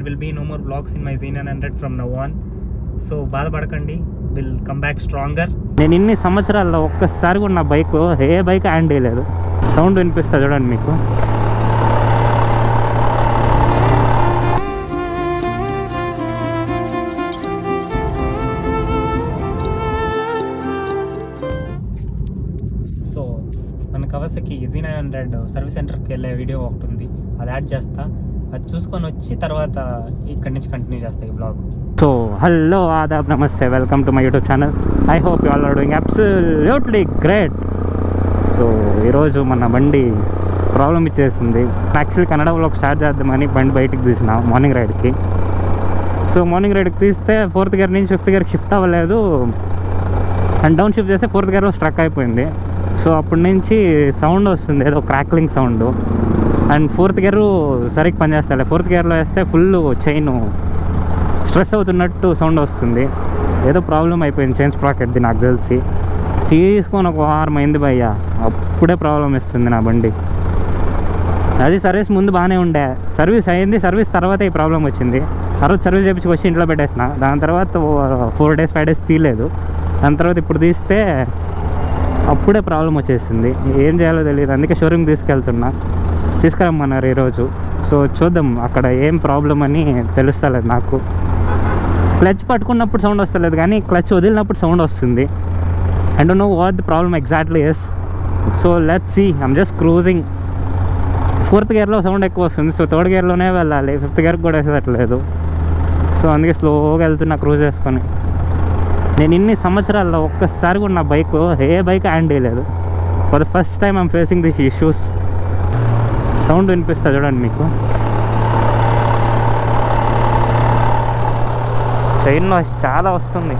There will be no more vlogs in my Z900 from now on. So బాధపడకండి, will come back stronger. నేను ఇన్ని సంవత్సరాల్లో ఒక్కసారి కూడా నా బైక్ ఏ బైక్ హ్యాండ్ వేయలేదు. సౌండ్ వినిపిస్తా చూడండి మీకు. సో మన కవాసాకి Z900 సర్వీస్ సెంటర్కి వెళ్ళే వీడియో ఒకటి ఉంది, అది యాడ్ చేస్తా. అది చూసుకొని వచ్చి తర్వాత ఇక్కడి నుంచి కంటిన్యూ చేస్తాయి ఈ బ్లాగ్. సో హలో, ఆదాబ్, నమస్తే, welcome to my YouTube channel. I hope you all are doing absolutely great. So ఈరోజు మన బండి ప్రాబ్లం ఇచ్చేసింది. యాక్చువల్లీ కన్నడ వ్లాగ్ స్టార్ట్ చేద్దామని బండి బయటికి తీసిన మార్నింగ్ రైడ్కి. సో మార్నింగ్ రైడ్కి తీస్తే 4th గేర్ నుంచి 5th గేర్కి షిఫ్ట్ అవ్వలేదు, అండ్ డౌన్ షిఫ్ట్ చేస్తే 4th గేర్లో స్ట్రక్ అయిపోయింది. సో అప్పటి నుంచి సౌండ్ వస్తుంది, ఏదో crackling sound. And 4th gear సరిగ్గా పనిచేస్తలే. 4th గేర్లో వేస్తే ఫుల్ చైన్ స్ట్రెస్ అవుతున్నట్టు సౌండ్ వస్తుంది. ఏదో ప్రాబ్లం అయిపోయింది చైన్ స్ప్రాకెట్ది నాకు తెలిసి. తీసుకొని ఒక వారం అయింది భయ్య, అప్పుడే ప్రాబ్లం ఇస్తుంది నా బండి. అది సర్వీస్ ముందు బాగానే ఉండే, సర్వీస్ అయింది, సర్వీస్ తర్వాత ఈ ప్రాబ్లం వచ్చింది. ఆ రోజు సర్వీస్ చేయించి వచ్చి ఇంట్లో పెట్టేసిన. దాని తర్వాత 4 days 5 days తీయలేదు. దాని తర్వాత ఇప్పుడు తీస్తే అప్పుడే ప్రాబ్లం వచ్చేసింది. ఏం చేయాలో తెలియదు, అందుకే షోరూమ్కి తీసుకురమ్మన్నారు ఈరోజు. సో చూద్దాం అక్కడ ఏం ప్రాబ్లం అని తెలుస్తలేదు నాకు. క్లచ్ పట్టుకున్నప్పుడు సౌండ్ వస్తలేదు, కానీ క్లచ్ వదిలినప్పుడు సౌండ్ వస్తుంది. I don't know what the problem exactly is. So let's see. I'm just cruising. 4th గేర్లో సౌండ్ ఎక్కువ వస్తుంది, సో 3rd గేర్లోనే వెళ్ళాలి. 5th గేర్కి కూడా వేసేటట్లేదు. సో అందుకే స్లోగా వెళ్తున్నా క్రూజ్ చేసుకొని. నేను ఇన్ని సంవత్సరాల్లో ఒక్కసారి కూడా నా బైక్ ఏ బైక్ హ్యాండ్ వేయలేదు. For the first time I'm facing this issues. Sound వినిపిస్తా చూడండి మీకు. చైన్ నాయిస్ చాలా వస్తుంది.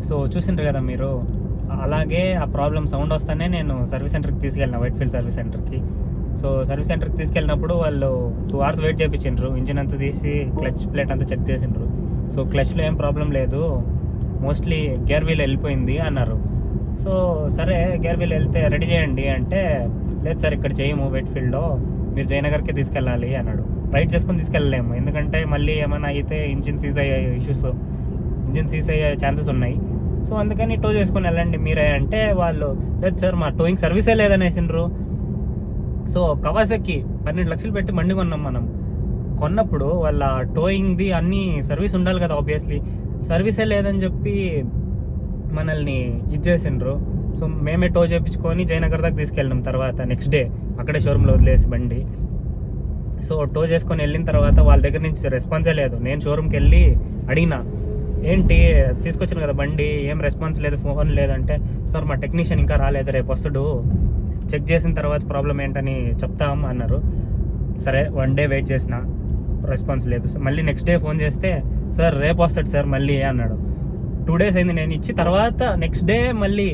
సో చూసిండ్రు కదా మీరు, అలాగే ఆ ప్రాబ్లం సౌండ్ వస్తానే నేను సర్వీస్ సెంటర్కి తీసుకెళ్ళిన, వైట్ఫీల్డ్ సర్వీస్ సెంటర్కి. సో సర్వీస్ సెంటర్కి తీసుకెళ్ళినప్పుడు వాళ్ళు 2 hours వెయిట్ చేయించిండ్రు. ఇంజిన్ అంతా తీసి క్లచ్ ప్లేట్ అంతా చెక్ చేసిండ్రు. సో క్లచ్లో ఏం ప్రాబ్లం లేదు, మోస్ట్లీ గేర్ వీల్ వెళ్ళిపోయింది అన్నారు. సో సరే గేర్ వీల్ వెళ్తే రెడీ చేయండి అంటే, లేదు సార్ ఇక్కడ చేయము వైట్ఫీల్డ్లో, మీరు జయనగర్కే తీసుకెళ్ళాలి అన్నాడు. రైడ్ చేసుకొని తీసుకెళ్ళలేము, ఎందుకంటే మళ్ళీ ఏమైనా అయితే ఇంజిన్ సీజ్ అయ్యే ఛాన్సెస్ ఉన్నాయి. సో అందుకని టో చేసుకొని వెళ్ళండి మీరే అంటే, వాళ్ళు లేదు సార్ మా టోయింగ్ సర్వీసే లేదనేసిండ్రు. సో కవాసాకి 12 లక్షలు పెట్టి బండి కొన్నాం మనం. కొన్నప్పుడు వాళ్ళ టోయింగ్ది అన్నీ సర్వీస్ ఉండాలి కదా, ఆబ్వియస్లీ. సర్వీసే లేదని చెప్పి మనల్ని ఇచ్చేసిండ్రు. సో మేమే టో చేయించుకొని జయనగర్ దాకా తీసుకెళ్ళినాం. తర్వాత నెక్స్ట్ డే అక్కడే షోరూంలో వదిలేసి బండి. సో టో చేసుకొని వెళ్ళిన తర్వాత వాళ్ళ దగ్గర నుంచి రెస్పాన్సే లేదు. నేను షోరూమ్కి వెళ్ళి అడిగినా, ఏంటి తీసుకొచ్చాను కదా బండి, ఏం రెస్పాన్స్ లేదు, ఫోన్ లేదంటే, సార్ మా టెక్నీషియన్ ఇంకా రాలేదు, రేపు వస్తాడు, చెక్ చేసిన తర్వాత ప్రాబ్లం ఏంటని చెప్తాం అన్నారు. సరే 1 day వెయిట్ చేసిన, రెస్పాన్స్ లేదు. మళ్ళీ నెక్స్ట్ డే ఫోన్ చేస్తే, సార్ రేపు వస్తాడు సార్ మళ్ళీ అన్నాడు. 2 days అయింది నేను ఇచ్చి, తర్వాత నెక్స్ట్ డే మళ్ళీ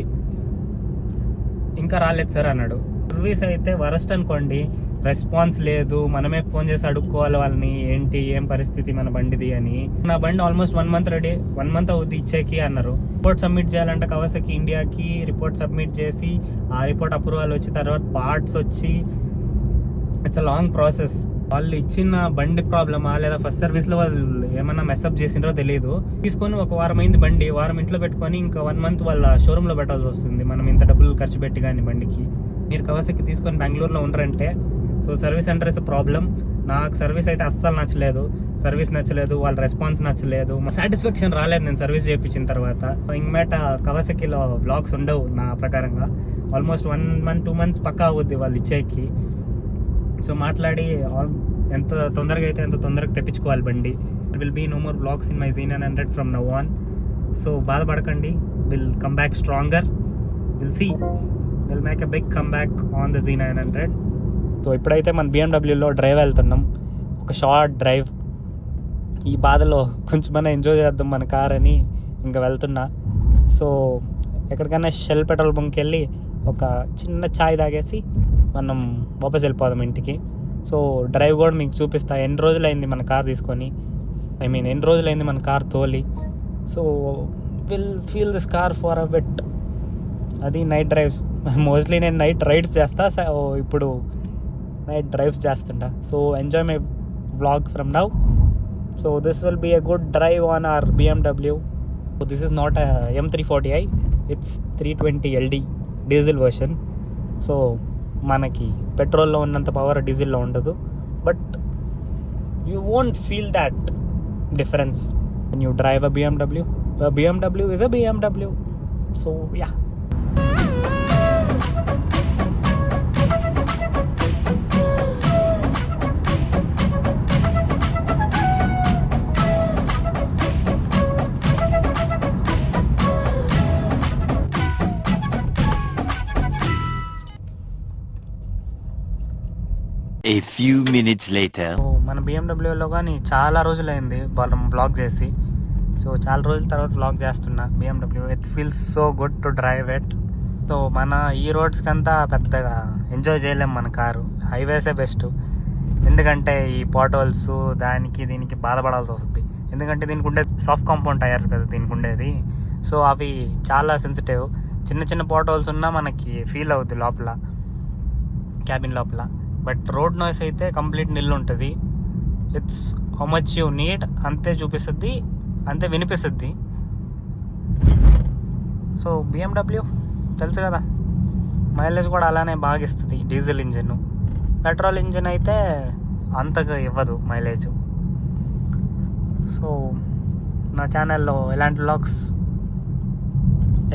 ఇంకా రాలేదు సార్ అన్నాడు. సర్వీస్ అయితే వరస్ట్ అనుకోండి, రెస్పాన్స్ లేదు, మనమే ఫోన్ చేసి అడుక్కోవాలి వాళ్ళని, ఏంటి ఏం పరిస్థితి మన బండిది అని. నా బండి ఆల్మోస్ట్ 1 month రెడీ, 1 month అవుతుంది ఇచ్చేకి అన్నారు. రిపోర్ట్ సబ్మిట్ చేయాలంటే కవాసాకి ఇండియాకి రిపోర్ట్ సబ్మిట్ చేసి, ఆ రిపోర్ట్ అప్రూవల్ వచ్చి తర్వాత పార్ట్స్ వచ్చి, ఇట్స్ అ లాంగ్ ప్రాసెస్. వాళ్ళు ఇచ్చిన బండి ప్రాబ్లమా లేదా ఫస్ట్ సర్వీస్లో వాళ్ళు ఏమన్నా మెస్అప్ చేసిండ్రో తెలియదు. తీసుకొని 1 వారం అయింది బండి, వారం ఇంట్లో పెట్టుకొని ఇంకా 1 month వాళ్ళ షోరూంలో పెట్టాల్సి వస్తుంది మనం ఇంత డబ్బులు ఖర్చు పెట్టి. కానీ బండికి మీరు కవాసాకి తీసుకొని బెంగళూరులో ఉండరంటే, so service centre is problem. నాకు సర్వీస్ అయితే అస్సలు నచ్చలేదు, సర్వీస్ నచ్చలేదు, వాళ్ళ రెస్పాన్స్ నచ్చలేదు, సాటిస్ఫాక్షన్ రాలేదు నేను సర్వీస్ చేయించిన తర్వాత. ఇంకమేట కవాసాకిలో బ్లాగ్స్ ఉండవు నా ప్రకారంగా. ఆల్మోస్ట్ 1 month 2 months పక్కా అవుద్ది వాళ్ళు ఇచ్చేకి. సో మాట్లాడి ఎంత తొందరగా అయితే అంత తొందరగా తెప్పించుకోవాలి బండి. Will be no more blogs in my Z900 from now on. So బాధపడకండి, will come back stronger. Will see, will make a big come back on the Z900. So ఇప్పుడైతే మన BMWలో డ్రైవ్ వెళ్తున్నాం, ఒక షార్ట్ డ్రైవ్. ఈ బాధలో కొంచెమన్నా enjoy చేద్దాం మన కార్ అని ఇంకా వెళ్తున్నా. సో ఎక్కడికైనా షెల్ పెట్రోల్ బంక్కి వెళ్ళి ఒక చిన్న ఛాయ్ తాగేసి మనం వాపస్ వెళ్ళిపోదాం ఇంటికి. సో డ్రైవ్ కూడా మీకు చూపిస్తా, ఎన్ని రోజులైంది మన కార్ తీసుకొని, ఎన్ని రోజులైంది మన కార్ తోలి. So will feel this car for a bit. అది నైట్ డ్రైవ్స్, మోస్ట్లీ నేను నైట్ రైడ్స్ చేస్తా. ఇప్పుడు నైట్ డ్రైవ్స్ చేస్తుంటా. So enjoy my vlog from now. So this will be a good drive on our BMW. So this is not a M340i, it's 320 LD diesel version. So మనకి పెట్రోల్లో ఉన్నంత power డీజిల్లో ఉండదు, but you won't feel that difference when you drive a BMW. A BMW is a BMW. So yeah. A few minutes later. So మన BMWలో కానీ చాలా రోజులైంది మనం blog చేసి. So చాలా రోజుల తర్వాత బ్లాగ్ చేస్తున్నా BMW. It feels so good to drive it. So మన ఈ రోడ్స్కి అంతా పెద్దగా ఎంజాయ్ చేయలేం మన కారు. హైవేసే బెస్ట్, ఎందుకంటే ఈ పాటోల్స్ దానికి దీనికి బాధపడాల్సి వస్తుంది. ఎందుకంటే దీనికి ఉండే సాఫ్ట్ కాంపౌండ్ టైర్స్ కదా దీనికి ఉండేది. సో అవి చాలా సెన్సిటివ్. చిన్న చిన్న పాటోల్స్ ఉన్నా మనకి ఫీల్ అవుద్ది లోపల, క్యాబిన్ లోపల. బట్ రోడ్ నాయిస్ అయితే కంప్లీట్ నిల్ ఉంటుంది. It's how much you need అంతే చూపిస్తుంది, అంతే వినిపిస్తుంది. సో BMW తెలుసు కదా, మైలేజ్ కూడా అలానే బాగా ఇస్తుంది. డీజిల్ ఇంజిన్, పెట్రోల్ ఇంజిన్ అయితే అంతగా ఇవ్వదు మైలేజ్. సో నా ఛానల్లో ఎలాంటి వ్లాగ్స్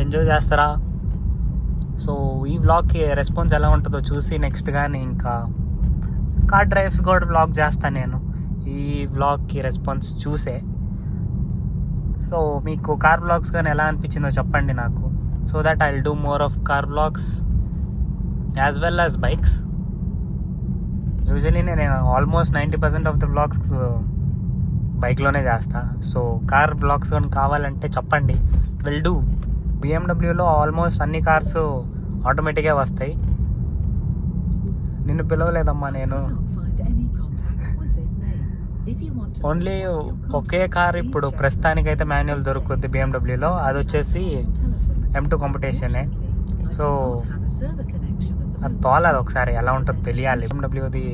ఎంజాయ్ చేస్తారా? సో ఈ వ్లాగ్కి రెస్పాన్స్ ఎలా ఉంటుందో చూసి నెక్స్ట్ కానీ ఇంకా కార్ డ్రైవ్స్ కూడా వ్లాగ్ చేస్తాను నేను. ఈ వ్లాగ్కి రెస్పాన్స్ చూసే. సో మీకు కార్ వ్లాగ్స్ కానీ ఎలా అనిపించిందో చెప్పండి నాకు, so that I will do more of car vlogs as well as bikes. Usually నేను ఆల్మోస్ట్ 90% ఆఫ్ ద వ్లాగ్స్ బైక్లోనే చేస్తా. సో కార్ వ్లాగ్స్ కానీ కావాలంటే చెప్పండి, విల్ డూ. BMWలో ఆల్మోస్ట్ అన్ని కార్స్ ఆటోమేటిక్గా వస్తాయి. నిన్ను పిలవలేదమ్మా నేను. ఓన్లీ ఒకే కార్ ఇప్పుడు ప్రస్తుతానికైతే మాన్యువల్ దొరుకుద్ది BMWలో, అది వచ్చేసి M2 కాంపిటీషనే. సో అది తోలాలి ఒకసారి, ఎలా ఉంటుందో తెలియాలి. BMWది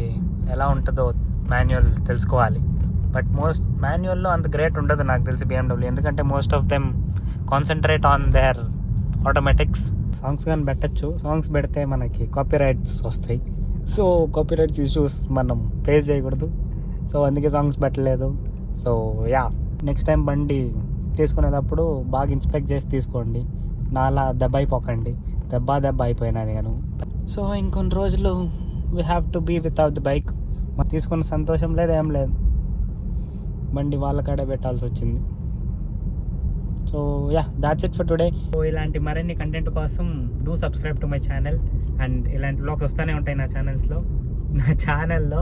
ఎలా ఉంటుందో మాన్యువల్ తెలుసుకోవాలి. బట్ మోస్ట్ మాన్యువల్లో అంత గ్రేట్ ఉండదు నాకు తెలిసి BMW, ఎందుకంటే most of them concentrate on their automatics. Songs కానీ పెట్టచ్చు, సాంగ్స్ పెడితే మనకి కాపీరైట్స్ వస్తాయి. సో కాపీరైట్స్ ఇష్యూస్ మనం ఫేస్ చేయకూడదు. సో అందుకే సాంగ్స్ పెట్టలేదు. సో యా, నెక్స్ట్ టైం బండి తీసుకునేటప్పుడు బాగా ఇన్స్పెక్ట్ చేసి తీసుకోండి, నాలా దెబ్బ అయిపోకండి. దెబ్బ అయిపోయినా నేను. సో ఇంకొన్ని రోజులు we have to be without the bike. తీసుకున్న సంతోషం లేదు, ఏం లేదు. బండి వాళ్ళ కాడే పెట్టాల్సి వచ్చింది. So yeah, that's it for today. So ఇలాంటి మరిన్ని కంటెంట్ కోసం do subscribe to my channel. And ఇలాంటి వ్లాగ్స్ వస్తూనే ఉంటాయి నా ఛానల్లో.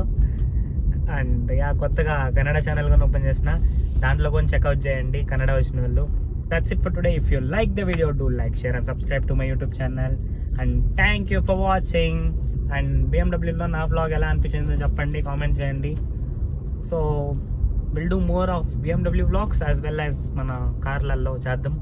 అండ్ యా, కొత్తగా కన్నడ ఛానల్ కూడా ఓపెన్ చేసిన, దాంట్లో కొంచెం చెక్అవుట్ చేయండి కన్నడ వచ్చిన వాళ్ళు. That's it for today. If you like the video, do like, share and subscribe to my YouTube channel. And thank you for watching. And BMWలో నా వ్లాగ్ ఎలా అనిపించిందో చెప్పండి, కామెంట్ చేయండి. So will do more of BMW vlogs as well as మన కార్లలో చేద్దాం.